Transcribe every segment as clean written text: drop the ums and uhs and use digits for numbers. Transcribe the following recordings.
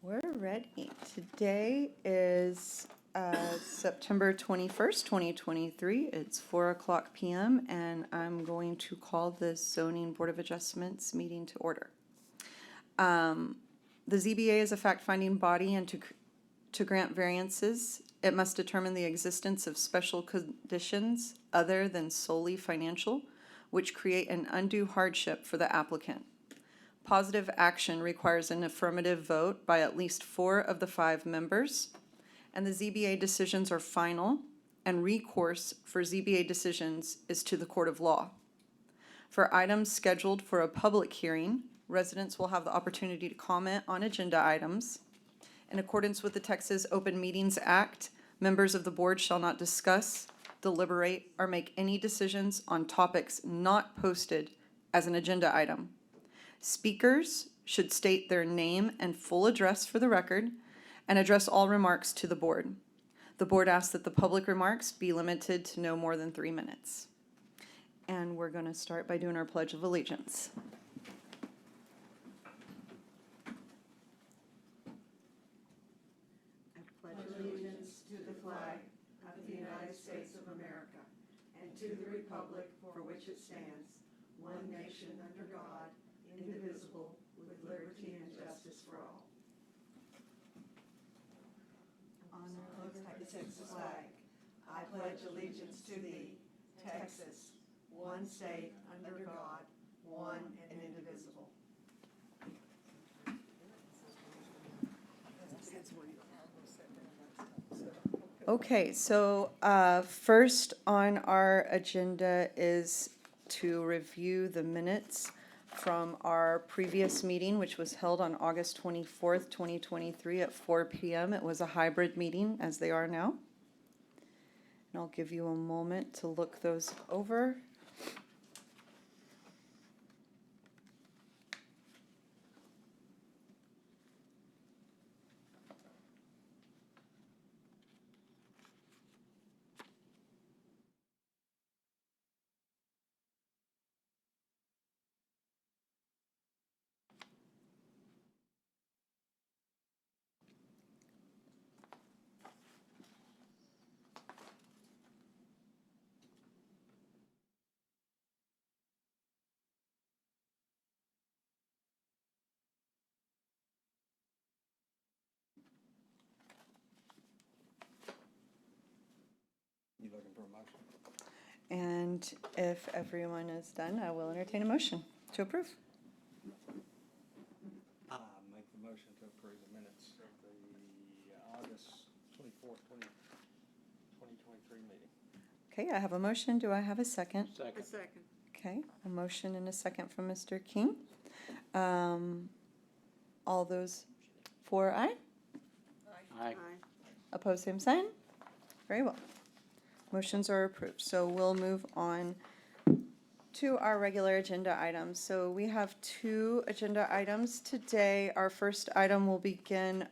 We're ready. Today is September 21st, 2023. It's 4:00 p.m. and I'm going to call the Zoning Board of Adjustments meeting to order. The ZBA is a fact-finding body, and to grant variances, it must determine the existence of special conditions other than solely financial, which create an undue hardship for the applicant. Positive action requires an affirmative vote by at least 4 of the 5 members, and the ZBA decisions are final, and recourse for ZBA decisions is to the court of law. For items scheduled for a public hearing, residents will have the opportunity to comment on agenda items. In accordance with the Texas Open Meetings Act, members of the board shall not discuss, deliberate, or make any decisions on topics not posted as an agenda item. Speakers should state their name and full address for the record and address all remarks to the board. The board asks that the public remarks be limited to no more than 3 minutes. And we're going to start by doing our Pledge of Allegiance. I pledge allegiance to the flag of the United States of America and to the republic for which it stands, one nation under God, indivisible, with liberty and justice for all. Honor the Texas flag. I pledge allegiance to thee, Texas, one state under God, one and indivisible. Okay, so first on our agenda is to review the minutes from our previous meeting, which was held on August 24th, 2023 at 4 p.m. It was a hybrid meeting, as they are now. And I'll give you a moment to look those over. You looking for a motion? And if everyone is done, I will entertain a motion to approve. I make the motion to approve the minutes of the August 24th, 2023 meeting. Okay, I have a motion. Do I have a second? Second. Okay, a motion and a second from Mr. King. All those for aye? Aye. Opposed, same sign? Very well. Motions are approved. So we'll move on to our regular agenda items. So we have 2 agenda items today. Our first item will begin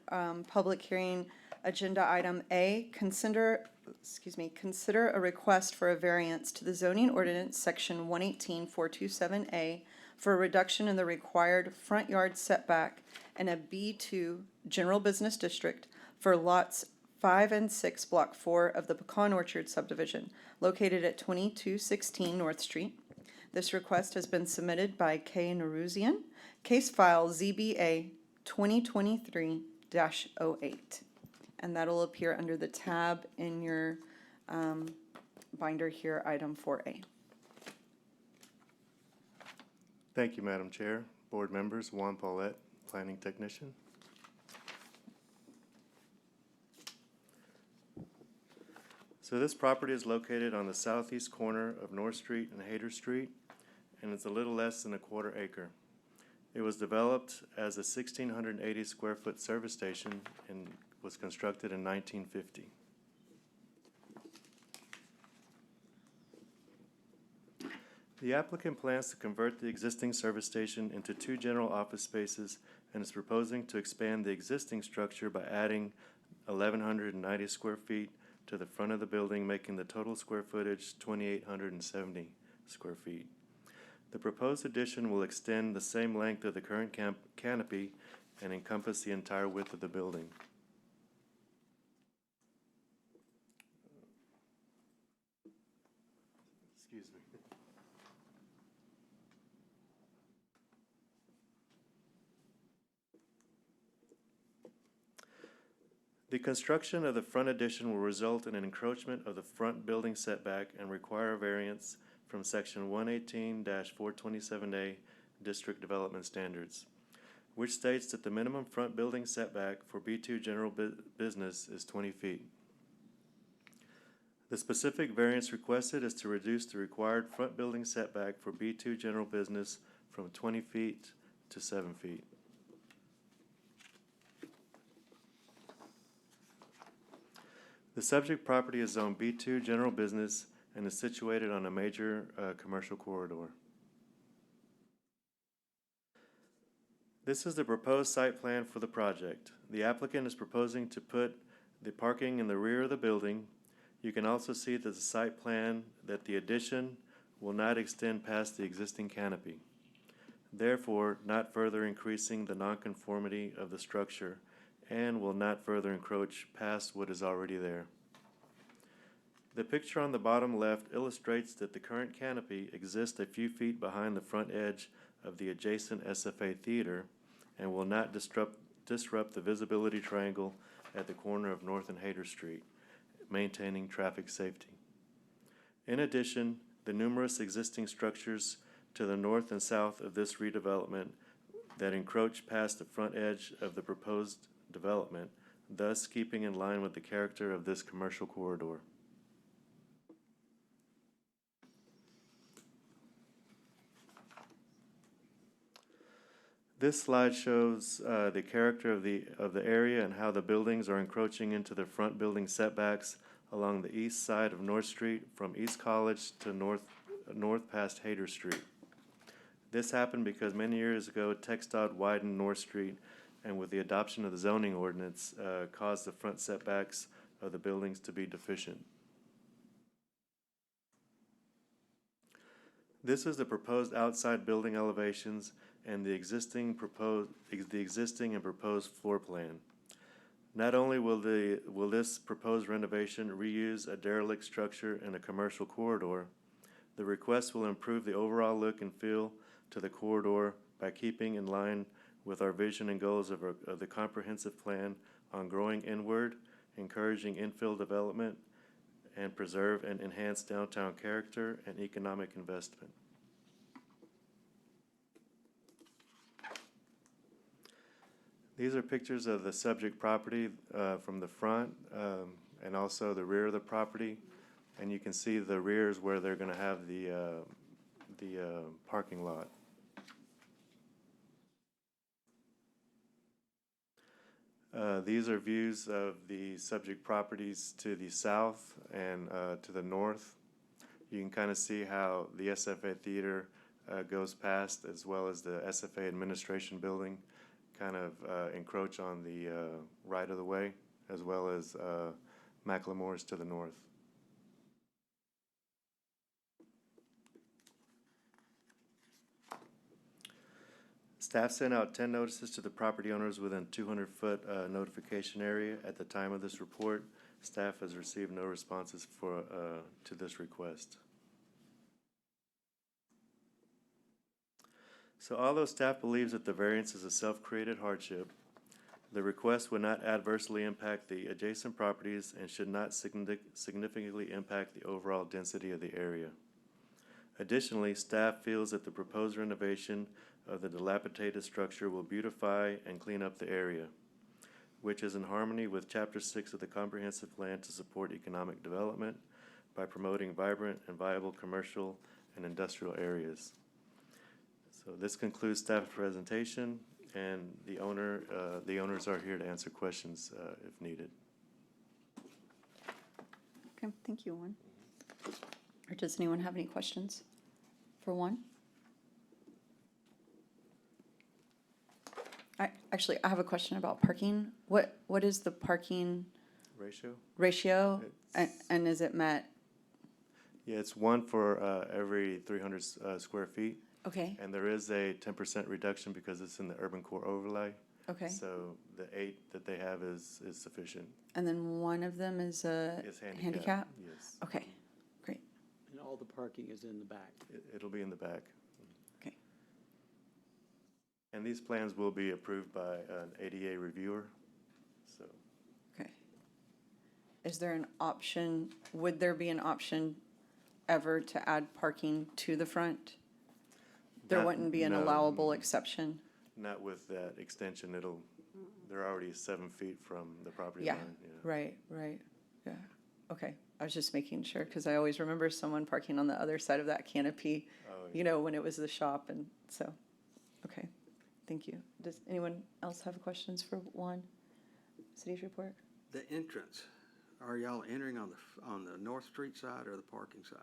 public hearing, agenda item A, consider a request for a variance to the zoning ordinance section 118.427A for a reduction in the required front yard setback in a B2 general business district for lots 5 and 6, Block 4 of the Pecan Orchard subdivision, located at 2216 North Street. This request has been submitted by K. Naruzian, case file ZBA 2023-08. And that'll appear under the tab in your binder here, item 4A. Thank you, Madam Chair. Board members, Juan Paulette, Planning Technician. So this property is located on the southeast corner of North Street and Hayter Street, and it's a little less than a quarter acre. It was developed as a 1,680 square foot service station and was constructed in 1950. The applicant plans to convert the existing service station into 2 general office spaces and is proposing to expand the existing structure by adding 1,190 square feet to the front of the building, making the total square footage 2,870 square feet. The proposed addition will extend the same length of the current canopy and encompass the entire width of the building. Excuse me. The construction of the front addition will result in an encroachment of the front building setback and require a variance from section 118-427A District Development Standards, which states that the minimum front building setback for B2 general business is 20 feet. The specific variance requested is to reduce the required front building setback for B2 general business from 20 feet to 7 feet. The subject property is Zone B2 General Business and is situated on a major commercial corridor. This is the proposed site plan for the project. The applicant is proposing to put the parking in the rear of the building. You can also see that the site plan that the addition will not extend past the existing canopy, therefore not further increasing the nonconformity of the structure and will not further encroach past what is already there. The picture on the bottom left illustrates that the current canopy exists a few feet behind the front edge of the adjacent SFA theater and will not disrupt the visibility triangle at the corner of North and Hayter Street, maintaining traffic safety. In addition, the numerous existing structures to the north and south of this redevelopment that encroach past the front edge of the proposed development, thus keeping in line with the character of this commercial corridor. This slide shows the character of the area and how the buildings are encroaching into the front building setbacks along the east side of North Street from East College to north past Hayter Street. This happened because many years ago, TxDOT widened North Street, and with the adoption of the zoning ordinance, caused the front setbacks of the buildings to be deficient. This is the proposed outside building elevations and the existing and proposed floor plan. Not only will this proposed renovation reuse a derelict structure in a commercial corridor, the request will improve the overall look and feel to the corridor by keeping in line with our vision and goals of the comprehensive plan on growing inward, encouraging infill development, and preserve and enhance downtown character and economic investment. These are pictures of the subject property from the front and also the rear of the property. And you can see the rears where they're going to have the parking lot. These are views of the subject properties to the south and to the north. You can kind of see how the SFA Theater goes past, as well as the SFA Administration Building kind of encroach on the right of the way, as well as McLemore's to the north. Staff sent out 10 notices to the property owners within 200-foot notification area. At the time of this report, staff has received no responses to this request. So although staff believes that the variance is a self-created hardship, the request would not adversely impact the adjacent properties and should not significantly impact the overall density of the area. Additionally, staff feels that the proposed renovation of the dilapidated structure will beautify and clean up the area, which is in harmony with Chapter 6 of the Comprehensive Plan to support economic development by promoting vibrant and viable commercial and industrial areas. So this concludes staff's presentation, and the owners are here to answer questions if needed. Okay, thank you, Juan. Or does anyone have any questions for Juan? I have a question about parking. What is the parking ratio? And is it met? Yeah, it's one for every 300 square feet. Okay. And there is a 10% reduction because it's in the urban core overlay. Okay. So the 8 that they have is sufficient. And then one of them is a It's handicap? Yes. Okay, great, And all the parking is in the back. It'll be in the back. okay. And these plans will be approved by an ADA reviewer, so. Okay. Is there an option, would there be an option ever to add parking to the front? There Not- wouldn't be an no. allowable exception? Not with that extension, they're already 7 feet from the property Yeah, line. right, yeah, okay. I was just making sure, because I always remember someone parking on the other side of that canopy, Oh, you know, when it was the shop, and so, okay, thank you. Does anyone else have questions for Juan? City's report? The entrance, are y'all entering on the North Street side or the parking side?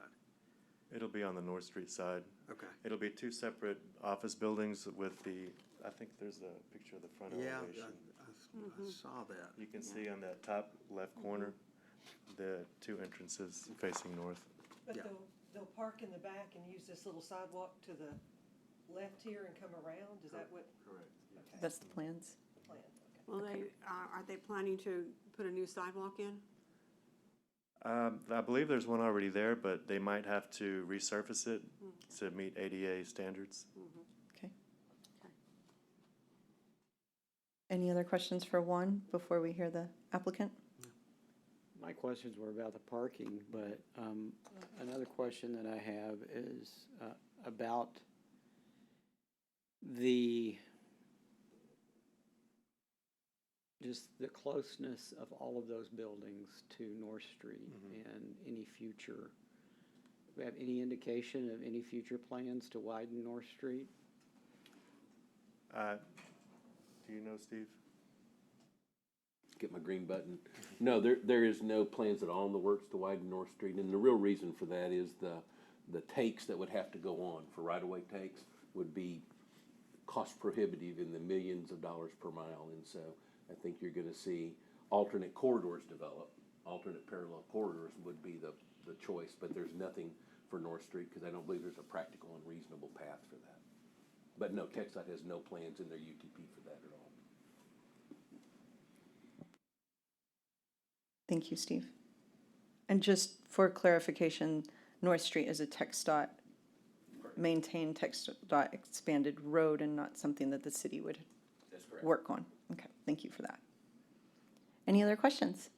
It'll be on the North Street side. Okay. It'll be 2 separate office buildings with I think there's a picture of the front Yeah, elevation. I saw that. You can see on that top left corner, the 2 entrances facing north. But Yeah. they'll park in the back and use this little sidewalk to the left here and come around? Is that what? Correct. Okay, That's the plans? plan, okay. Well, are they planning to put a new sidewalk in? I believe there's one already there, but they might have to resurface it to meet ADA standards. Okay. Any other questions for Juan before we hear the applicant? My questions were about the parking, but another question that I have is about just the closeness of all of those buildings to North Street and any future. Do we have any indication of any future plans to widen North Street? Do you know, Steve? Get my green button. No, there is no plans at all in the works to widen North Street, and the real reason for that is the takes that would have to go on for right-of-way takes would be cost prohibitive in the millions of dollars per mile, and so I think you're gonna see alternate corridors develop. Alternate parallel corridors would be the choice, but there's nothing for North Street, because I don't believe there's a practical and reasonable path for that. But no, TxDOT has no plans in their UTP for that at all. Thank you, Steve. And just for clarification, North Street is a TxDOT, maintained TxDOT expanded road and not something that the city would That's correct. work on. Okay, thank you for that. Any other questions?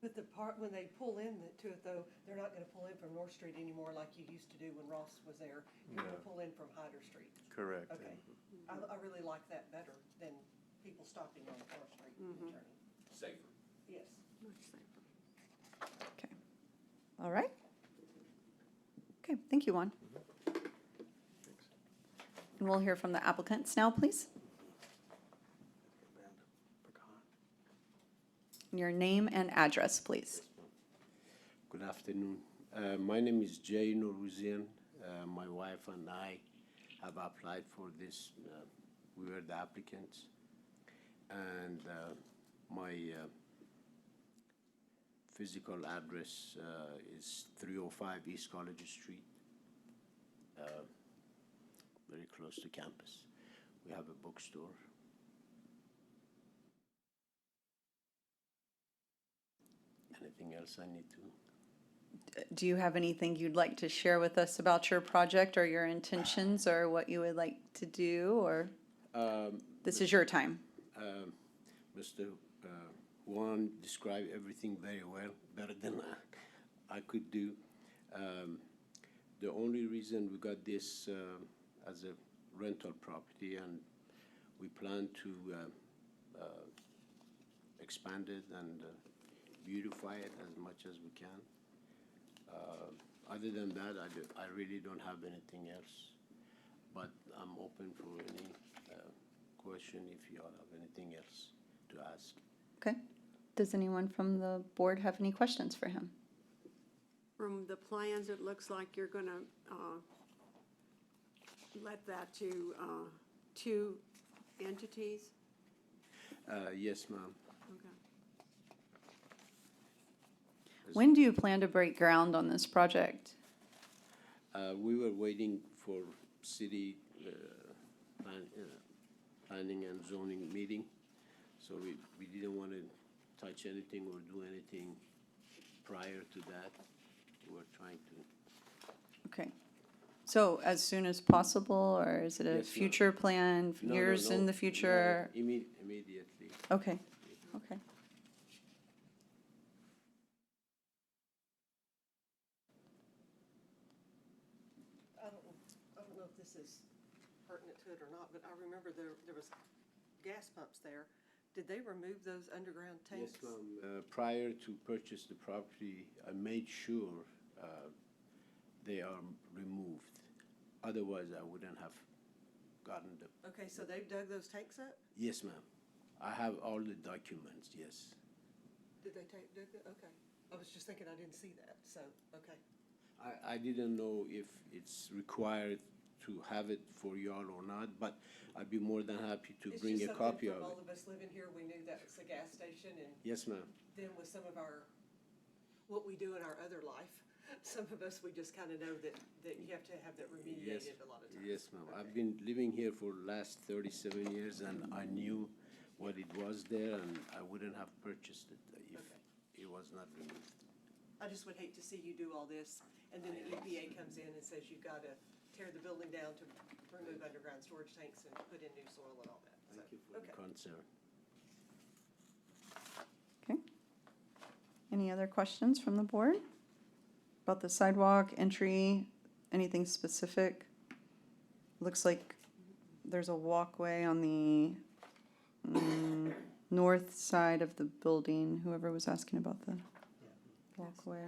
But when they pull to it though, they're not gonna pull in from North Street anymore like you used to do when Ross was there. You're gonna No. pull in from Hyder Street. Correct. Okay. I really like that better than people stopping on North Street and turning. Safer. Yes. Much safer. Okay. All right. Okay, thank you, Juan. And we'll hear from the applicants now, please. Your name and address, please. Good afternoon. My name is Jay Noruzian. My wife and I have applied for this. We were the applicants. And my physical address is 305 East College Street, very close to campus. We have a bookstore. Anything else I need to? Do you have anything you'd like to share with us about your project or your intentions or what you would like to do, or this is your time? Mr. Juan described everything very well, better than I could do. The only reason we got this as a rental property, and we plan to expand it and beautify it as much as we can. Other than that, I really don't have anything else, but I'm open for any question if you all have anything else to ask. Okay. Does anyone from the board have any questions for him? From the plans, it looks like you're gonna let that to 2 entities? Yes, ma'am. Okay. When do you plan to break ground on this project? We were waiting for city planning and zoning meeting. So we didn't want to touch anything or do anything prior to that. We're trying to. Okay. So as soon as possible, or is it a Yes, ma'am. future plan, No, no, years in no, the future? no, immediately. Okay, okay. I don't know if this is pertinent to it or not, but I remember there was gas pumps there. Did they remove those underground Yes, tanks? ma'am. Prior to purchase the property, I made sure they are removed. Otherwise, I wouldn't have gotten them. Okay, so they've dug those tanks up? Yes, ma'am. I have all the documents, yes. Did they dig it? Okay. I was just thinking I didn't see that, so, okay. I didn't know if it's required to have it for y'all or not, but I'd be more than happy to bring a copy of It's just something from all it. of us living here, we knew that it's a gas station, and Yes, ma'am. then with some of what we do in our other life, some of us, we just kind of know that you have to have that Yes, remediated a lot of times. yes, ma'am. Okay. I've been living here for the last 37 years, and I knew what it was there, and I wouldn't have purchased it if Okay. it was not removed. I just would hate to see you do all this, and then the EPA comes in and says you've got to tear the building down to remove underground storage tanks and put in new soil and all that. So, Thank you for the okay. concern. Okay. Any other questions from the board? About the sidewalk, entry, anything specific? Looks like there's a walkway on the north side of the building, whoever was asking about the walkway.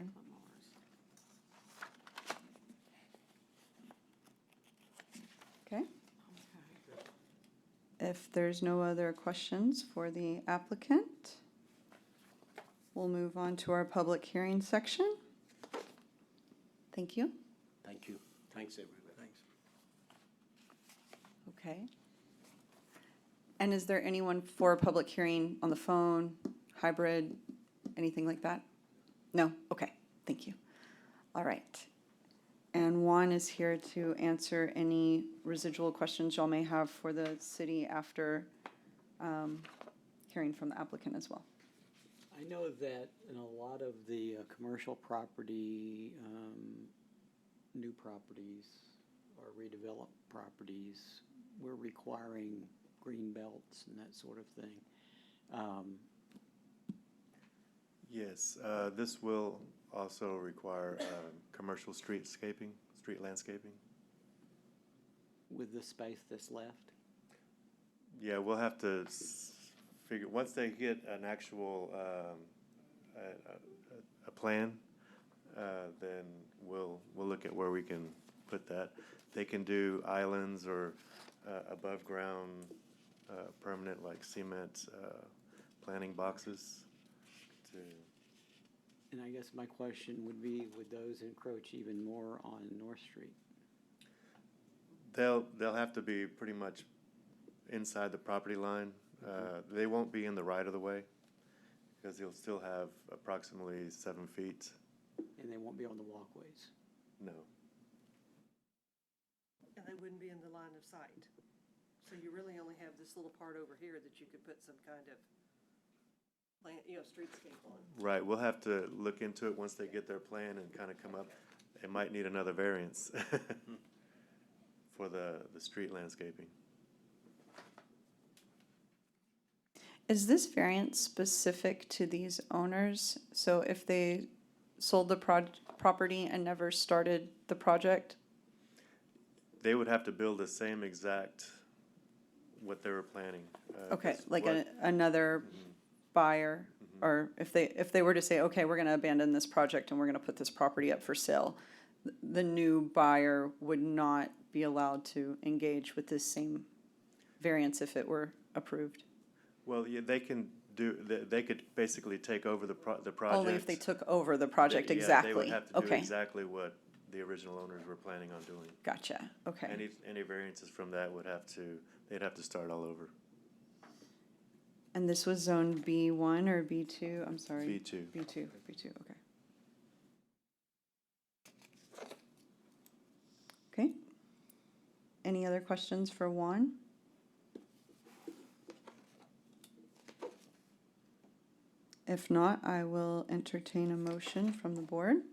Okay. If there's no other questions for the applicant, we'll move on to our public hearing section. Thank you. Thank you. Thanks, everybody. Thanks. Okay. And is there anyone for a public hearing on the phone, hybrid, anything like that? No? Okay, thank you. All right. And Juan is here to answer any residual questions y'all may have for the city after hearing from the applicant as well. I know that in a lot of the commercial property, new properties or redeveloped properties, we're requiring green belts and that sort of thing. Yes, this will also require commercial streetscaping, street landscaping. With the space that's left. Yeah, we'll have to figure, once they get an actual, a plan, then we'll look at where we can put that. They can do islands or above-ground, permanent, like cement, planting boxes to. And I guess my question would be, would those encroach even more on North Street? They'll have to be pretty much inside the property line. They won't be in the right of the way because you'll still have approximately 7 feet. And they won't be on the walkways? No. And they wouldn't be in the line of sight. So you really only have this little part over here that you could put some kind of plant, streetscape on. Right, we'll have to look into it once they get their plan and kind of come up. It might need another variance for the street landscaping. Is this variance specific to these owners? So if they sold the property and never started the project? They would have to build the same exact, what they were planning. Okay, 'cause like what- another buyer, or if they were to say, okay, we're gonna abandon this project and we're gonna put this property up for sale, the new buyer would not be allowed to engage with this same variance if it were approved? Well, yeah, they can do, they could basically take over the project. Only if they took over the project, Yeah, exactly. they would have to do Okay, exactly what the original owners were planning on doing. gotcha, okay. Any variances from that they'd have to start all over. And this was zone B1 or B2? I'm sorry. B2. B2, okay. Okay. Any other questions for Juan? If not, I will entertain a motion from the board.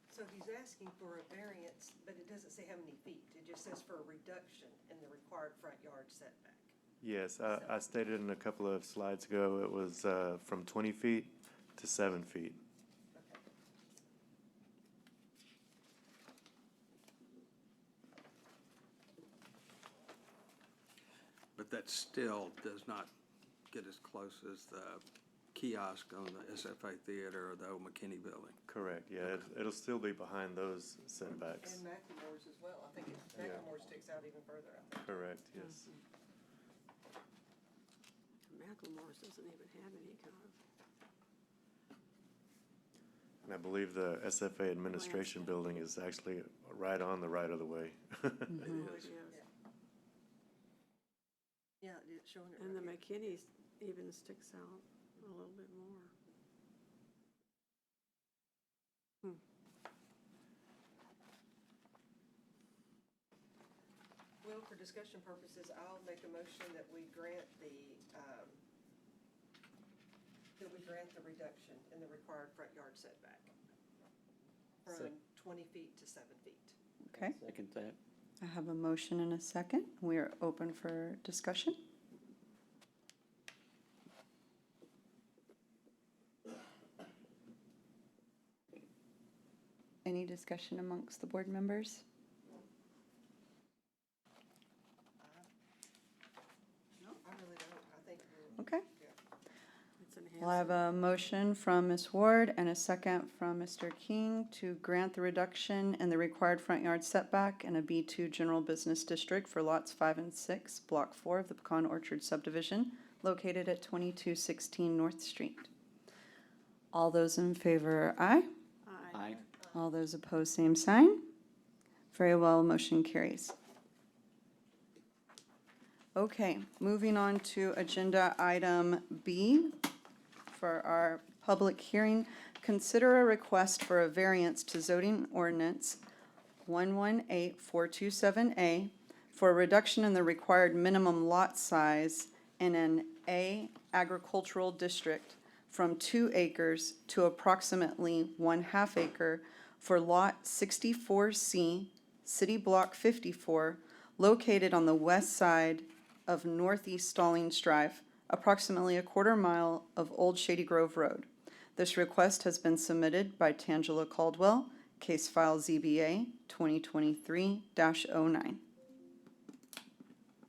So he's asking for a variance, but it doesn't say how many feet. It just says for a reduction in the required front yard setback. Yes, I stated in a couple of slides ago, it was from 20 feet to 7 feet. Okay. But that still does not get as close as the kiosk on the SFA Theater or the old McKinney Building. Correct, yeah, it'll still be behind those setbacks. And Macklemore's as well. I think Yeah. Macklemore sticks out even further, I think. Correct, yes. Macklemore's doesn't even have any kind of, And I believe the SFA Administration Building is actually right on the right of the way. oh, it is. Yeah, it's showing it And the right here. McKinney's even sticks out a little bit more. Well, for discussion purposes, I'll make a motion that we grant the reduction in the required front yard setback from 20 feet to 7 feet. Okay, Second that. I have a motion and a second. We are open for discussion. Any discussion amongst the board members? No, I really don't. I think we're. Okay. Yeah. It's Well, I have enhancing. a motion from Ms. Ward and a second from Mr. King to grant the reduction in the required front yard setback in a B2 General Business District for lots 5 and 6, Block 4 of the Pecan Orchard subdivision, located at 2216 North Street. All those in favor, aye. Aye. All those opposed, same sign. Very well, motion carries. Okay, moving on to agenda item B for our public hearing. Consider a request for a variance to zoning ordinance 118427A for a reduction in the required minimum lot size in an A agricultural district from 2 acres to approximately 1/2 acre for Lot 64C, City Block 54, located on the west side of Northeast Stallings Drive, approximately a 1/4 mile of Old Shady Grove Road. This request has been submitted by Tangela Caldwell, case file ZBA 2023-09.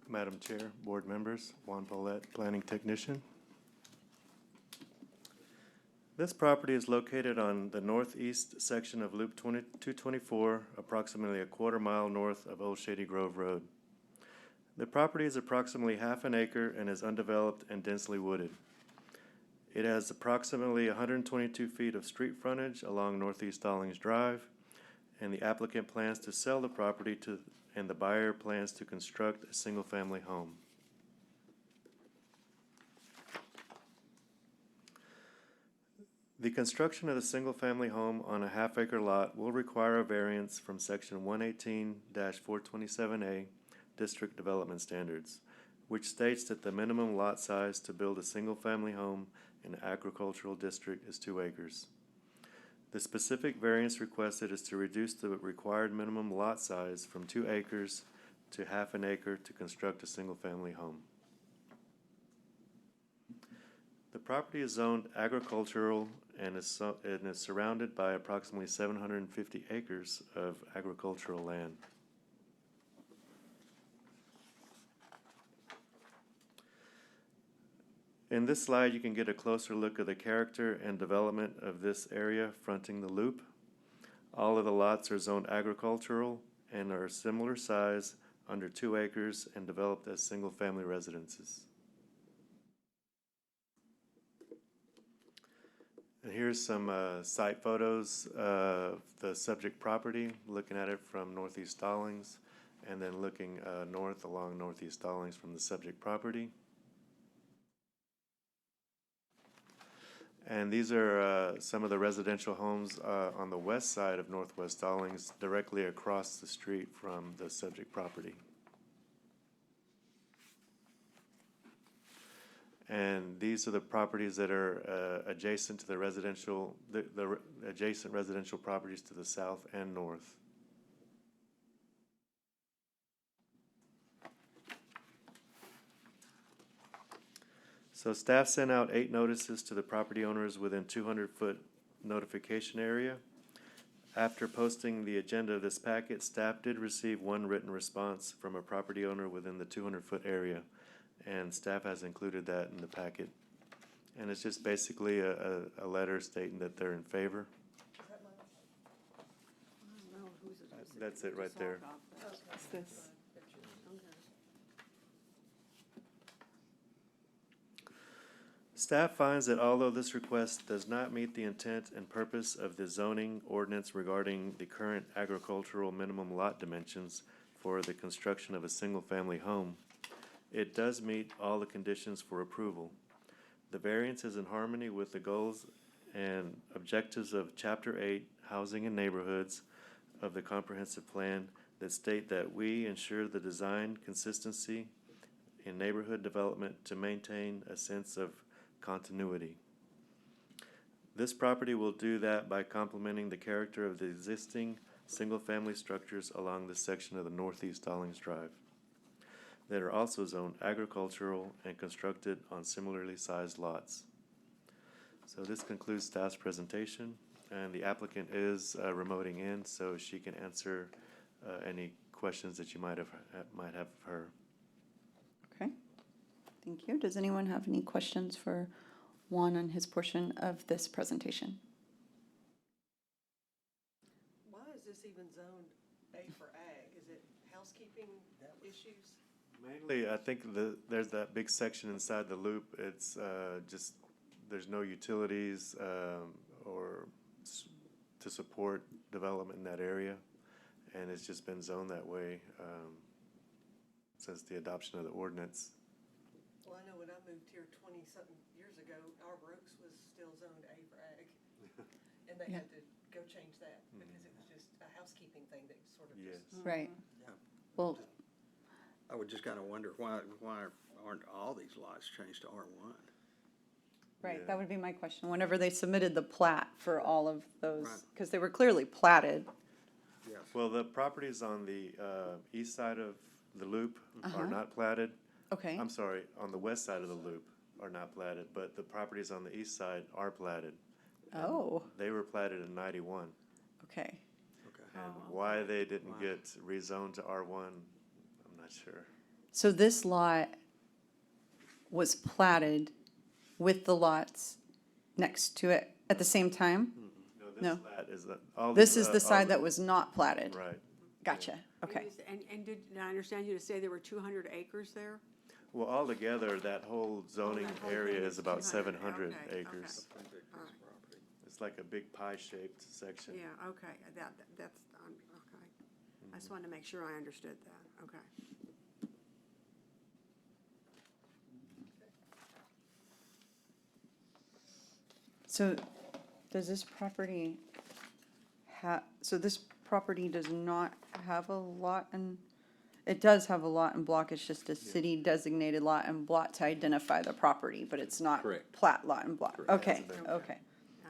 Madam Chair, board members, Juan Paulette, planning technician. This property is located on the northeast section of Loop 224, approximately a 1/4 mile north of Old Shady Grove Road. The property is approximately 1/2 acre and is undeveloped and densely wooded. It has approximately 122 feet of street frontage along Northeast Stallings Drive, and the applicant plans to sell the property and the buyer plans to construct a single-family home. The construction of the single-family home on a 1/2 acre lot will require a variance from section 118-427A District Development Standards, which states that the minimum lot size to build a single-family home in an agricultural district is 2 acres. The specific variance requested is to reduce the required minimum lot size from 2 acres to 1/2 acre to construct a single-family home. The property is zoned agricultural and is surrounded by approximately 750 acres of agricultural land. In this slide, you can get a closer look at the character and development of this area fronting the loop. All of the lots are zoned agricultural and are similar size, under 2 acres, and developed as single-family residences. And here's some site photos of the subject property, looking at it from Northeast Stallings, and then looking north along Northeast Stallings from the subject property. And these are some of the residential homes on the west side of Northwest Stallings, directly across the street from the subject property. And these are the properties that are adjacent to the residential, the adjacent residential properties to the south and north. So staff sent out 8 notices to the property owners within 200-foot notification area. After posting the agenda of this packet, staff did receive 1 written response from a property owner within the 200-foot area, and staff has included that in the packet. And it's just basically a letter stating that they're in favor. I don't know who's it. That's it right there. What's this? Staff finds that although this request does not meet the intent and purpose of the zoning ordinance regarding the current agricultural minimum lot dimensions for the construction of a single-family home, it does meet all the conditions for approval. The variance is in harmony with the goals and objectives of Chapter 8, Housing and Neighborhoods of the Comprehensive Plan that state that we ensure the design consistency in neighborhood development to maintain a sense of continuity. This property will do that by complementing the character of the existing single-family structures along this section of the Northeast Stallings Drive that are also zoned agricultural and constructed on similarly sized lots. So this concludes staff's presentation, and the applicant is remoting in, so she can answer any questions that you might have of her. Okay, thank you. Does anyone have any questions for Juan on his portion of this presentation? Why is this even zoned A for ag? Is it housekeeping issues? Mainly, I think there's that big section inside the loop. It's just, there's no utilities to support development in that area. And it's just been zoned that way since the adoption of the ordinance. Well, I know when I moved here 20-something years ago, Arbor Oaks was still zoned A for ag. And they had to go change that because it was just a housekeeping thing that sort of Yes. just. Right. Yeah. Well, I would just kind of wonder why aren't all these lots changed to R1? right, Yeah. that would be my question. Whenever they submitted the plat for all of those, Right. because they were clearly platted. Yes. Well, the properties on the east side of the loop are not platted. Okay, I'm sorry, on the west side of the loop are not platted, but the properties on the east side are platted. And Oh. They were platted in 91. okay. Okay. And why they didn't get rezoned to R1, I'm not sure. So this lot was platted with the lots next to it at the same time? No. This plat is, all. This is the all side that was not platted? Right. Gotcha, okay. And did I understand you to say there were 200 acres there? Well, altogether, that whole zoning that whole area thing is is about 200, 700 okay, acres. All right. It's like a big pie-shaped section. Yeah, okay, that's, okay. I just wanted to make sure I understood that, okay. So does this property so this property does not have a lot and, it does have a lot and block, it's just a city designated lot and block to identify the property, but it's not Correct. plat lot and block? Correct. Okay, okay.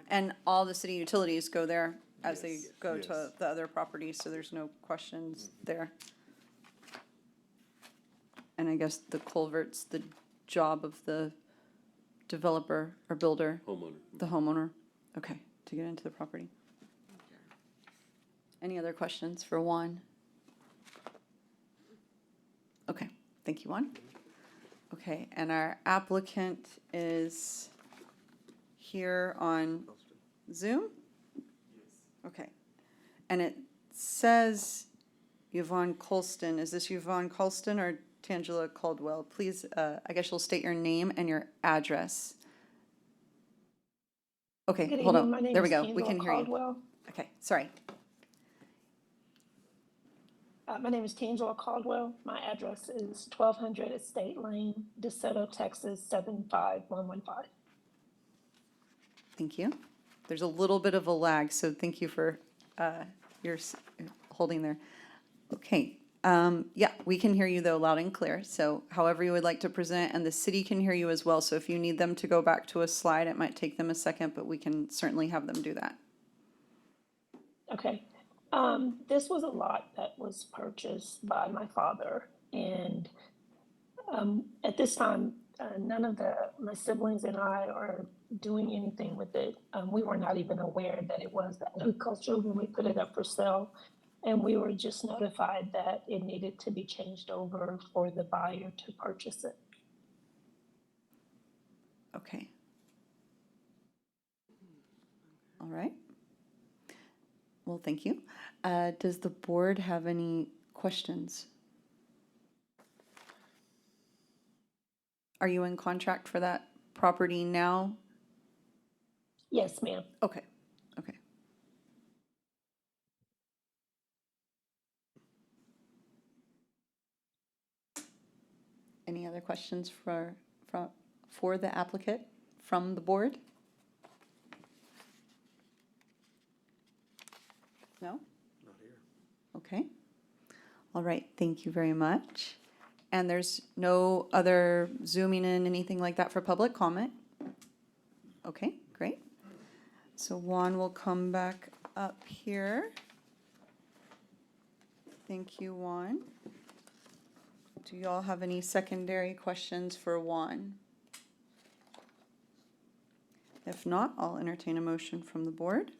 And all the city utilities go there as they Yes, go to yes. the other properties, so there's no questions there? And I guess the culvert's the job of the developer or builder, Homeowner. the homeowner, okay, to get into the property. Any other questions for Juan? Okay, thank you, Juan. Okay, and our applicant is here on Zoom? Okay, and it says Yvonne Colston. Is this Yvonne Colston or Tangela Caldwell? Please, I guess you'll state your name and your address. Okay, Good hold evening. on. My name There we is go. We Tangela can hear you. Caldwell. Okay, sorry. My name is Tangela Caldwell. My address is 1200 Estate Lane, DeSoto, Texas, 75115. Thank you. There's a little bit of a lag, so thank you for your holding there. Okay, Yeah, we can hear you though loud and clear. So however you would like to present, and the city can hear you as well. So if you need them to go back to a slide, it might take them a second, but we can certainly have them do that. Okay. This was a lot that was purchased by my father, and at this time, none of my siblings and I are doing anything with it. We were not even aware that it was agricultural when we put it up for sale. And we were just notified that it needed to be changed over for the buyer to purchase it. Okay. All right. Well, thank you. Does the board have any questions? Are you in contract for that property now? Yes, ma'am. Okay, okay. Any other questions for the applicant from the board? No? Not here. Okay. All right, thank you very much. And there's no other zooming in, anything like that for public comment? Okay, great. So Juan will come back up here. Thank you, Juan. Do y'all have any secondary questions for Juan? If not, I'll entertain a motion from the board.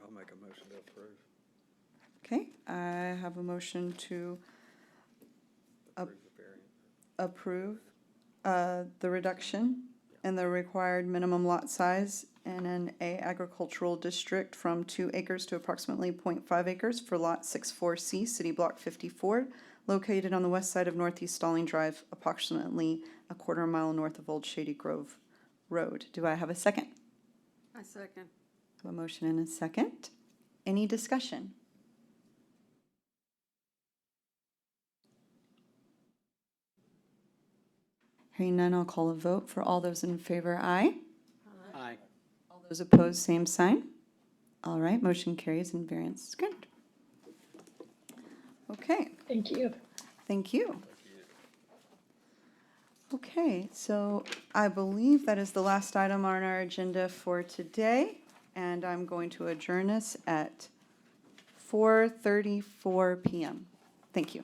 I'll make a motion to approve. Okay, I have a motion to Approve the variance. approve the reduction in the required minimum lot size in an A agricultural district from 2 acres to approximately 0.5 acres for Lot 64C, City Block 54, located on the west side of Northeast Stalling Drive, approximately a quarter mile north of Old Shady Grove Road. Do I have a second? I second. A motion and a second. Any discussion? Hearing none, I'll call a vote. For all those in favor, aye. Aye. All those opposed, same sign. All right, motion carries and variance is granted. Okay, Thank you. thank you. Okay, so I believe that is the last item on our agenda for today, and I'm going to adjourn us at 4:34 p.m. Thank you.